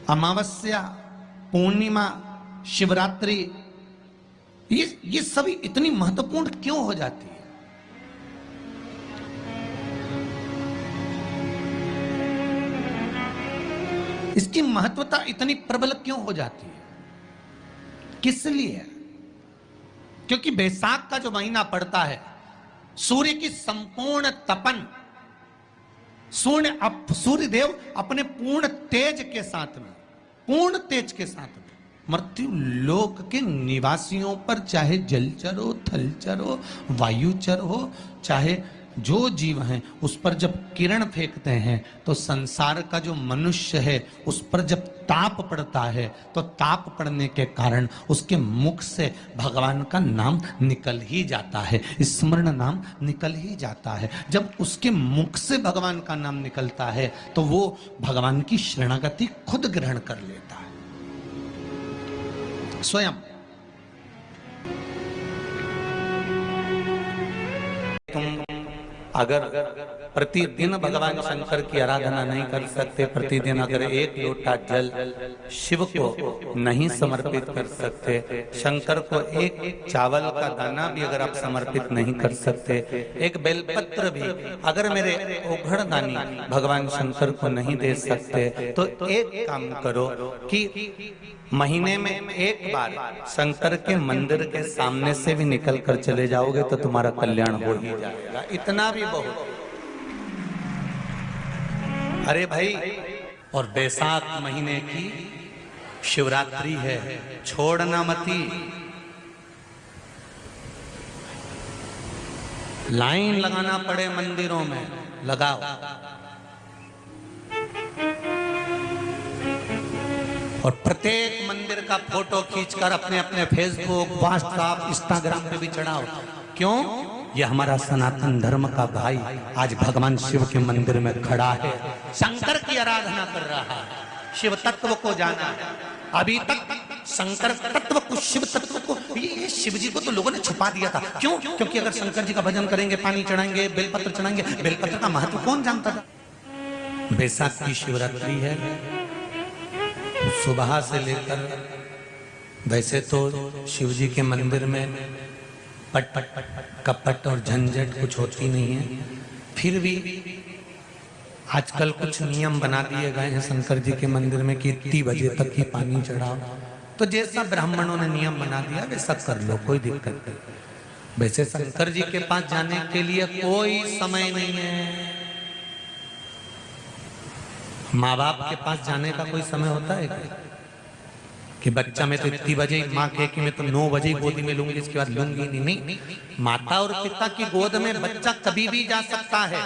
अमावस्या, पूर्णिमा, शिवरात्रि, ये सभी इतनी महत्वपूर्ण क्यों हो जाती है? इसकी महत्वता इतनी प्रबल क्यों हो जाती है? किस लिए? क्योंकि बैसाख का जो महीना पड़ता है, सूर्य की संपूर्ण तपन, सूर्य देव अपने पूर्ण तेज के साथ में, पूर्ण तेज के साथ में मृत्यु लोक के निवासियों पर, चाहे जलचर हो, थलचर हो, वायुचर हो, चाहे जो जीव हैं, उस पर जब किरण फेंकते हैं तो संसार का जो मनुष्य है उस पर जब ताप पड़ता है तो ताप पड़ने के कारण उसके मुख से भगवान का नाम निकल ही जाता है, स्मरण नाम निकल ही जाता है। जब उसके मुख से भगवान का नाम निकलता है तो वो भगवान की शरणागति खुद ग्रहण कर लेता है स्वयं। तुम अगर प्रतिदिन भगवान शंकर की आराधना नहीं कर सकते, प्रतिदिन अगर एक लोटा जल शिव को नहीं समर्पित कर सकते, शंकर को एक चावल का दाना भी अगर आप समर्पित नहीं कर सकते, एक बेलपत्र भी अगर मेरे ओघड़दानी भगवान शंकर को नहीं दे सकते, तो एक काम करो कि महीने में एक बार शंकर के मंदिर के सामने से भी निकल कर चले जाओगे तो तुम्हारा कल्याण हो ही जाएगा। इतना भी बहुत। अरे भाई, और बैसाख महीने की शिवरात्रि है, छोड़ना मती। लाइन लगाना पड़े मंदिरों में, लगाओ। और प्रत्येक मंदिर का फोटो खींचकर अपने अपने फेसबुक, व्हाट्सएप, इंस्टाग्राम पे भी चढ़ाओ। क्यों? यह हमारा सनातन धर्म का भाई आज भगवान शिव के मंदिर में खड़ा है, शंकर की आराधना कर रहा है, शिव तत्व को जाना है। अभी तक शंकर तत्व को, शिव तत्व को, ये शिव जी को तो लोगों ने छुपा दिया था। क्यों? क्योंकि अगर शंकर जी का भजन करेंगे, पानी चढ़ाएंगे, बेलपत्र चढ़ाएंगे, बेलपत्र का महत्व कौन जानता था? बैसाख की शिवरात्रि है, सुबह से लेकर, वैसे तो शिव जी के मंदिर में पट कपट और झंझट कुछ होती नहीं है, फिर भी आजकल कुछ नियम बना दिए गए हैं शंकर जी के मंदिर में कि इतनी बजे तक ही पानी चढ़ाओ। तो जैसा ब्राह्मणों ने नियम बना दिया वैसा कर लो, कोई दिक्कत नहीं। वैसे शंकर जी के पास जाने के लिए कोई समय नहीं है। माँ बाप के पास जाने का कोई समय होता है क्या? कि बच्चा मैं तो इतनी बजे, माँ कहे कि मैं तो 9 बजे गोदी में लूंगी, इसके बाद लूंगी नहीं। माता और पिता की गोद में बच्चा कभी भी जा सकता है।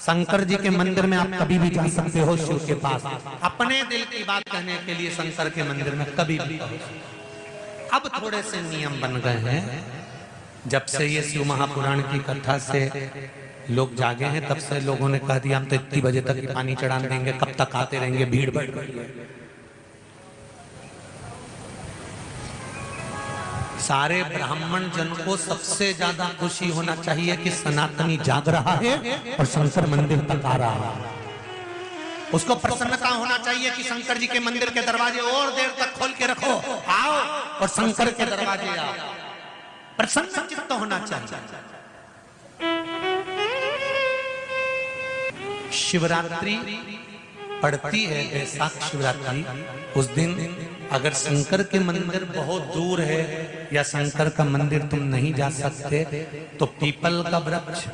शंकर जी के मंदिर में आप कभी भी जा सकते हो, शिव के पास अपने दिल की बात कहने के लिए शंकर के मंदिर में कभी भी। अब थोड़े से नियम बन गए हैं, जब से ये शिव महापुराण की कथा से लोग जागे हैं तब से लोगों ने कह दिया हम तो इतनी बजे तक पानी चढ़ा देंगे, कब तक आते रहेंगे, भीड़ बढ़ गई है। सारे ब्राह्मण जन को सबसे ज्यादा खुशी होना चाहिए कि सनातनी जाग रहा है और शंकर मंदिर तक आ रहा है। उसको प्रसन्नता होना चाहिए कि शंकर जी के मंदिर के दरवाजे और देर तक खोल के रखो, आओ और शंकर के दरवाजे आओ। प्रसन्न चित्त होना चाहिए। शिवरात्रि पड़ती है, बैसाख शिवरात्रि, उस दिन अगर शंकर के मंदिर बहुत दूर है या शंकर का मंदिर तुम नहीं जा सकते तो पीपल का वृक्ष,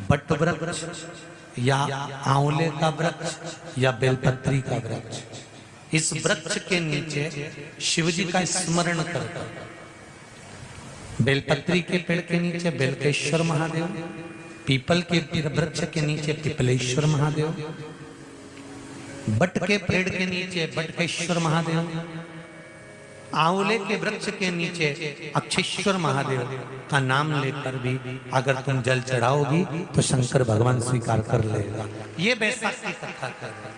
बट वृक्ष या आंवले का वृक्ष या बेलपत्री का वृक्ष, इस वृक्ष के नीचे शिव जी का स्मरण करकर, बेलपत्री के पेड़ के नीचे बेलकेश्वर महादेव, पीपल के वृक्ष के नीचे पिपलेश्वर महादेव, बट के पेड़ के नीचे बटकेश्वर महादेव, आंवले के वृक्ष के नीचे अक्षेश्वर महादेव का नाम लेकर भी अगर तुम जल चढ़ाओगी तो शंकर भगवान स्वीकार कर लेगा। ये बैसाख की कथा कर रहे हैं।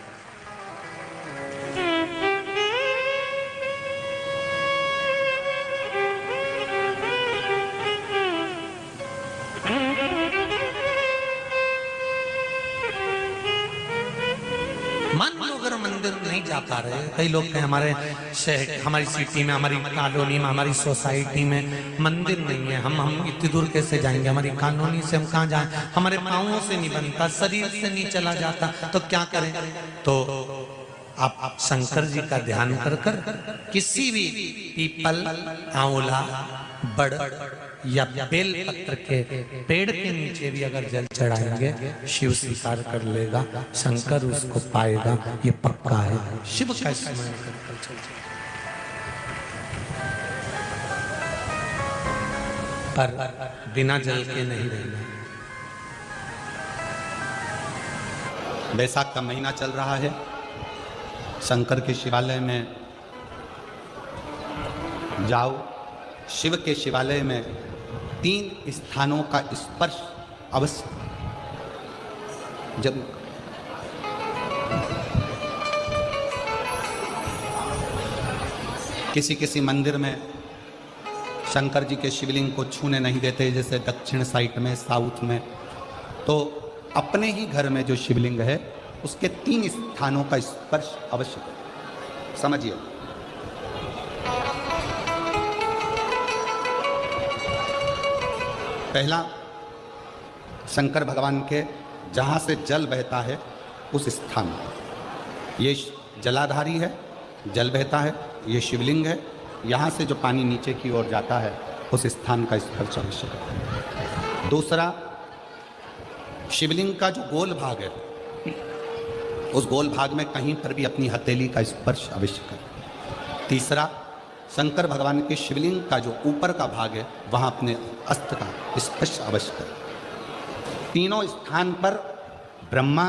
मंदिर नहीं जा पा रहे। कई लोग हैं हमारे शहर, हमारी सिटी में, हमारी कॉलोनी में, हमारी सोसाइटी में मंदिर नहीं है। हम इतनी दूर कैसे जाएंगे? हमारी कॉलोनी से हम कहाँ जाएं? हमारे पाँवों से नहीं बनता, शरीर से नहीं चला जाता, तो क्या करें? तो आप शंकर जी का ध्यान कर कर किसी भी पीपल, आंवला, बड़ या बेल पत्र के पेड़ के नीचे भी अगर जल चढ़ाएंगे, शिव स्वीकार कर लेगा, शंकर उसको पाएगा, ये पक्का है। शिव का स्मरण कर चलते, पर बिना जल के नहीं रहना। बैसाख का महीना चल रहा है। शंकर के शिवालय में जाओ। शिव के शिवालय में 3 स्थानों का स्पर्श अवश्य जब किसी मंदिर में शंकर जी के शिवलिंग को छूने नहीं देते, जैसे दक्षिण साइड में, साउथ में, तो अपने ही घर में जो शिवलिंग है उसके 3 स्थानों का स्पर्श अवश्य करें। समझिए, पहला शंकर भगवान के जहाँ से जल बहता है उस स्थान, ये जलाधारी है, जल बहता है, ये शिवलिंग है, यहाँ से जो पानी नीचे की ओर जाता है उस स्थान का स्पर्श अवश्य करें। दूसरा, शिवलिंग का जो गोल भाग है उस गोल भाग में कहीं पर भी अपनी हथेली का स्पर्श अवश्य करें। तीसरा, शंकर भगवान के शिवलिंग का जो ऊपर का भाग है वहाँ अपने अस्त्र का स्पर्श अवश्य करें। तीनों स्थान पर ब्रह्मा,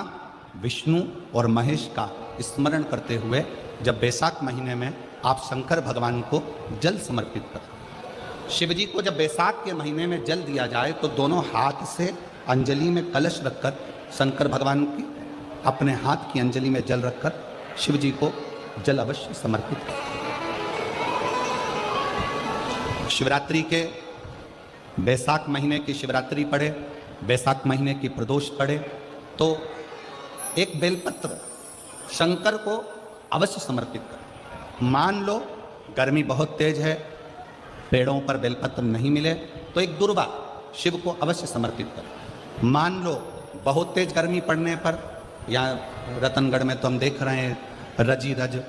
विष्णु और महेश का स्मरण करते हुए जब बैसाख महीने में आप शंकर भगवान को जल समर्पित करें। शिव जी को जब बैसाख के महीने में जल दिया जाए तो दोनों हाथ से अंजलि में कलश रखकर शंकर भगवान की अपने हाथ की अंजलि में जल रखकर शिव जी को जल अवश्य समर्पित करें। शिवरात्रि के बैसाख महीने की शिवरात्रि पड़े, बैसाख महीने की प्रदोष पड़े तो एक बेलपत्र शंकर को अवश्य समर्पित करें। मान लो गर्मी बहुत तेज है, पेड़ों पर बेलपत्र नहीं मिले तो एक दुर्वा शिव को अवश्य समर्पित करें। मान लो बहुत तेज गर्मी पड़ने पर, यहाँ रतनगढ़ में तो हम देख रहे हैं रजी रज,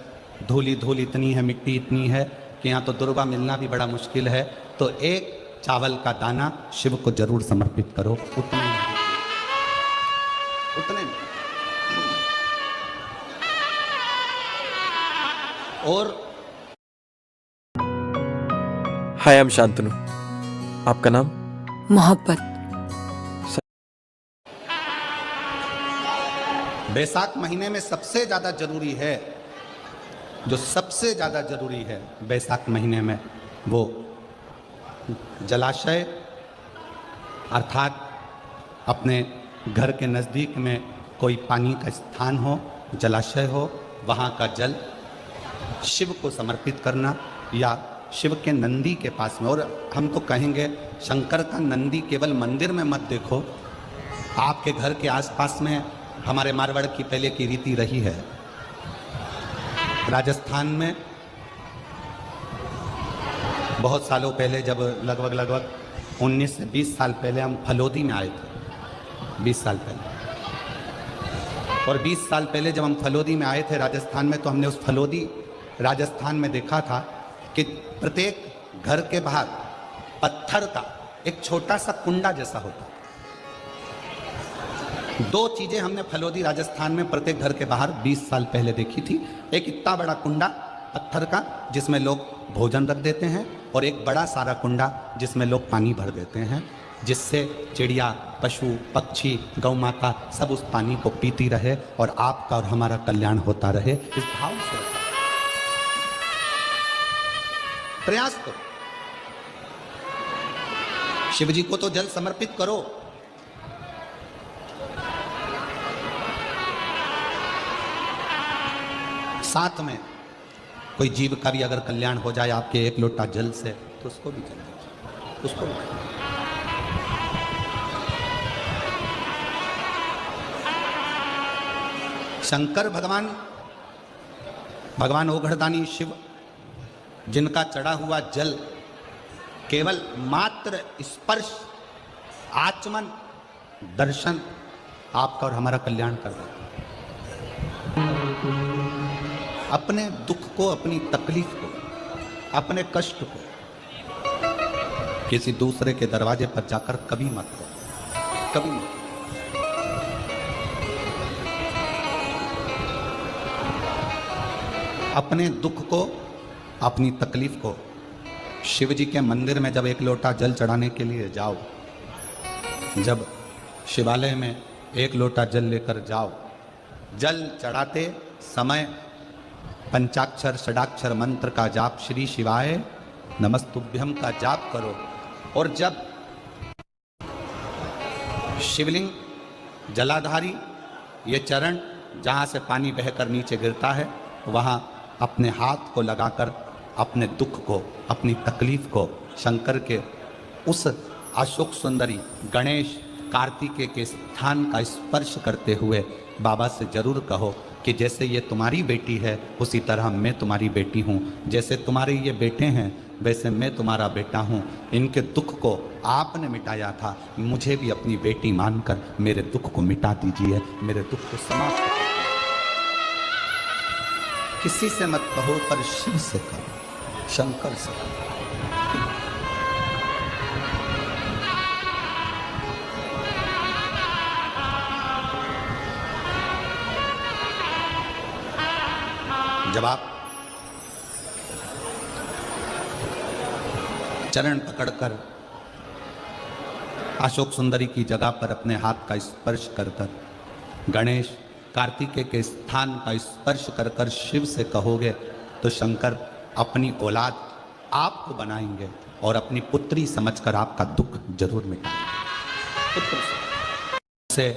धूली धूल इतनी है, मिट्टी इतनी है कि यहाँ तो दुर्वा मिलना भी बड़ा मुश्किल है, तो एक चावल का दाना शिव को जरूर समर्पित करो। उतने और हाय, आई एम शांतनु। आपका नाम? मोहब्बत। बैसाख महीने में सबसे ज़्यादा जरूरी है, जो सबसे ज़्यादा जरूरी है बैसाख महीने में, वो जलाशय अर्थात अपने घर के नज़दीक में कोई पानी का स्थान हो, जलाशय हो, वहाँ का जल शिव को समर्पित करना, या शिव के नंदी के पास में। और हम तो कहेंगे शंकर का नंदी केवल मंदिर में मत देखो, आपके घर के आसपास में हमारे मारवाड़ की पहले की रीति रही है। राजस्थान में बहुत सालों पहले, जब लगभग 19 से 20 साल पहले हम फलोदी में आए थे, 20 साल पहले, और 20 साल पहले जब हम फलोदी में आए थे राजस्थान में, तो हमने उस फलोदी राजस्थान में देखा था कि प्रत्येक घर के बाहर पत्थर का एक छोटा सा कुंडा जैसा होता। 2 चीजें हमने फलोदी राजस्थान में प्रत्येक घर के बाहर 20 साल पहले देखी थी। एक इतना बड़ा कुंडा पत्थर का जिसमें लोग भोजन रख देते हैं, और एक बड़ा सारा कुंडा जिसमें लोग पानी भर देते हैं, जिससे चिड़िया, पशु, पक्षी, गौ माता सब उस पानी को पीती रहे और आपका और हमारा कल्याण होता रहे। इस भाव से प्रयास करो। शिव जी को तो जल समर्पित करो, साथ में कोई जीव का भी अगर कल्याण हो जाए आपके एक लोटा जल से, तो उसको भी जल दीजिए, उसको भी। शंकर भगवान भगवान ओघड़दानी शिव, जिनका चढ़ा हुआ जल केवल मात्र स्पर्श, आचमन, दर्शन आपका और हमारा कल्याण कर देता है। अपने दुख को, अपनी तकलीफ को, अपने कष्ट को किसी दूसरे के दरवाजे पर जाकर कभी मत करो, कभी मत। अपने दुख को, अपनी तकलीफ को शिव जी के मंदिर में जब एक लोटा जल चढ़ाने के लिए जाओ, जब शिवालय में एक लोटा जल लेकर जाओ, जल चढ़ाते समय पंचाक्षर षडाक्षर मंत्र का जाप, श्री शिवाय नमस्तुभ्यम का जाप करो। और जब शिवलिंग, जलाधारी, ये चरण जहाँ से पानी बहकर नीचे गिरता है, वहाँ अपने हाथ को लगाकर अपने दुख को, अपनी तकलीफ को शंकर के उस अशोक सुंदरी गणेश कार्तिकेय के स्थान का स्पर्श करते हुए बाबा से जरूर कहो कि जैसे ये तुम्हारी बेटी है उसी तरह मैं तुम्हारी बेटी हूँ, जैसे तुम्हारे ये बेटे हैं वैसे मैं तुम्हारा बेटा हूँ। इनके दुख को आपने मिटाया था, मुझे भी अपनी बेटी मानकर मेरे दुख को मिटा दीजिए, मेरे दुख को समाप्त कर दीजिए। किसी से मत कहो पर शिव से कहो, शंकर से कहो। जब आप चरण पकड़कर अशोक सुंदरी की जगह पर अपने हाथ का स्पर्श कर कर, गणेश कार्तिकेय के स्थान का स्पर्श कर कर शिव से कहोगे तो शंकर अपनी औलाद आपको बनाएंगे और अपनी पुत्री समझकर आपका दुख जरूर मिटाएंगे। पुत्र से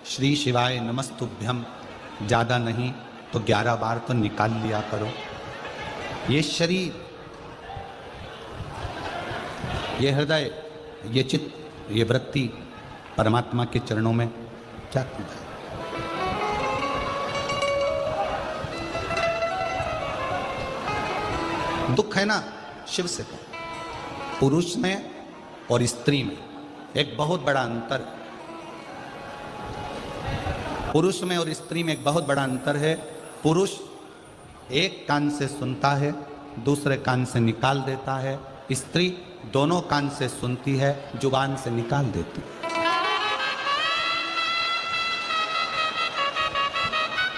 श्री शिवाय नमस्तुभ्यम ज़्यादा नहीं तो 11 बार तो निकाल लिया करो। ये शरीर, ये हृदय, ये चित्त, ये वृत्ति परमात्मा के चरणों में क्या करता है? दुख है ना, शिव से कहो। पुरुष में और स्त्री में एक बहुत बड़ा अंतर है। पुरुष में और स्त्री में एक बहुत बड़ा अंतर है। पुरुष एक कान से सुनता है, दूसरे कान से निकाल देता है। स्त्री दोनों कान से सुनती है, जुबान से निकाल देती है।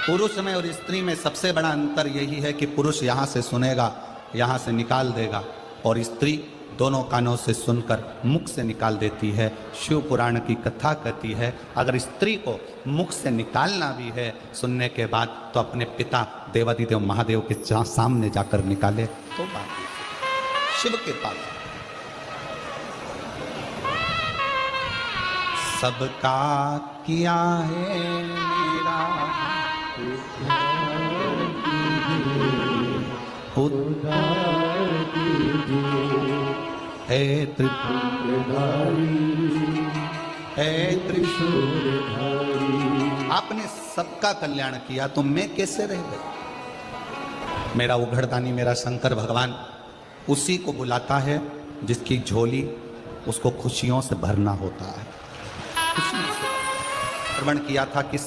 पुरुष में और स्त्री में सबसे बड़ा अंतर यही है कि पुरुष यहाँ से सुनेगा, यहाँ से निकाल देगा, और स्त्री दोनों कानों से सुनकर मुख से निकाल देती है। शिव पुराण की कथा कहती है अगर स्त्री को मुख से निकालना भी है सुनने के बाद तो अपने पिता देवादिदेव महादेव के सामने जाकर निकाले तो बात शिव के पास। सबका किया है मेरा हे त्रिपुरधारी, हे त्रिशूलधारी। आपने सबका कल्याण किया तो मैं कैसे रह गया? मेरा उघड़दानी, मेरा शंकर भगवान उसी को बुलाता है जिसकी झोली उसको खुशियों से भरना होता है। खुशियों से श्रवण किया था कि